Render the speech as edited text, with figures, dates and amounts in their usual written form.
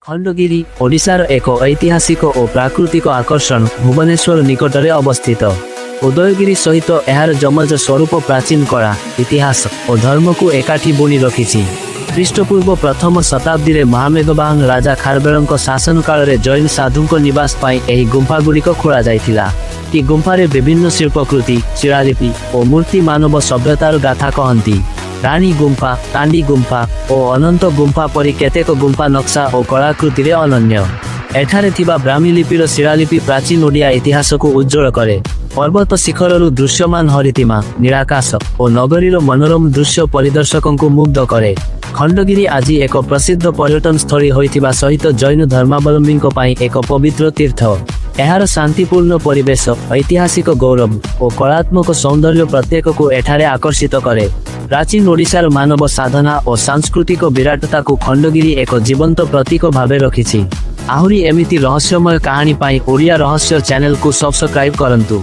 ଖଣ୍ଡଗିରି ଓଡ଼ିଶାର ଏକ ଐତିହାସିକ ଓ ପ୍ରାକୃତିକ ଆକର୍ଷଣ ଭୁବନେଶ୍ୱର ନିକଟରେ ଅବସ୍ଥିତ। ଉଦୟଗିରି ସହିତ ଏହାର ଯମଜ ସ୍ୱରୂପ ପ୍ରାଚୀନ କଳା, ଇତିହାସ ଓ ଧର୍ମକୁ ଏକାଠି ବୁଣି ରଖିଛି। ଖ୍ରୀଷ୍ଟପୂର୍ବ ପ୍ରଥମ ଶତାବ୍ଦୀରେ ମହାମେଘବାହନ ରାଜା ଖାରବେଳଙ୍କ ଶାସନ କାଳରେ ଜୈନ ସାଧୁଙ୍କ ନିବାସ ପାଇଁ ଏହି ଗୁମ୍ଫାଗୁଡ଼ିକ ଖୋଳାଯାଇଥିଲା। ଏହି ଗୁମ୍ଫାରେ ବିଭିନ୍ନ ଶିଳ୍ପକୃତି, ଶିଳାଲିପି ଓ ମୂର୍ତ୍ତି ମାନବ ସଭ୍ୟତାର ଗାଥା କହନ୍ତି। ରାଣୀ ଗୁମ୍ଫା, ତାଣ୍ଡି ଗୁମ୍ଫା ଓ ଅନନ୍ତ ଗୁମ୍ଫା ପରି କେତେକ ଗୁମ୍ଫା ନକ୍ସା ଓ କଳାକୃତିରେ ଅନନ୍ୟ। ଏଠାରେ ଥିବା ବ୍ରାହ୍ମୀ ଲିପିର ଶିଳାଲିପି ପ୍ରାଚୀନ ଓଡ଼ିଆ ଇତିହାସକୁ ଉଜ୍ଜ୍ୱଳ କରେ। ପର୍ବତ ଶିଖରରୁ ଦୃଶ୍ୟମାନ ହରିତିମା, ନୀଳାକାଶ ଓ ନଗରୀର ମନୋରମ ଦୃଶ୍ୟ ପରିଦର୍ଶକଙ୍କୁ ମୁଗ୍ଧ କରେ। ଖଣ୍ଡଗିରି ଆଜି ଏକ ପ୍ରସିଦ୍ଧ ପର୍ଯ୍ୟଟନ ସ୍ଥଳୀ ହୋଇଥିବା ସହିତ ଜୈନ ଧର୍ମାବଲମ୍ବୀଙ୍କ ପାଇଁ ଏକ ପବିତ୍ର ତୀର୍ଥ। ଏହାର ଶାନ୍ତିପୂର୍ଣ୍ଣ ପରିବେଶ, ଐତିହାସିକ ଗୌରବ ଓ କଳାତ୍ମକ ସୌନ୍ଦର୍ଯ୍ୟ ପ୍ରତ୍ୟେକକୁ ଏଠାରେ ଆକର୍ଷିତ କରେ। ପ୍ରାଚୀନ ଓଡ଼ିଶାର ମାନବ ସାଧନା ଓ ସାଂସ୍କୃତିକ ବିରାଟତାକୁ ଖଣ୍ଡଗିରି ଏକ ଜୀବନ୍ତ ପ୍ରତୀକ ଭାବେ ରଖିଛି। ଆହୁରି ଏମିତି ରହସ୍ୟମୟ କାହାଣୀ ପାଇଁ ଓଡ଼ିଆ ରହସ୍ୟ ଚ୍ୟାନେଲକୁ ସବସ୍କ୍ରାଇବ୍ କରନ୍ତୁ।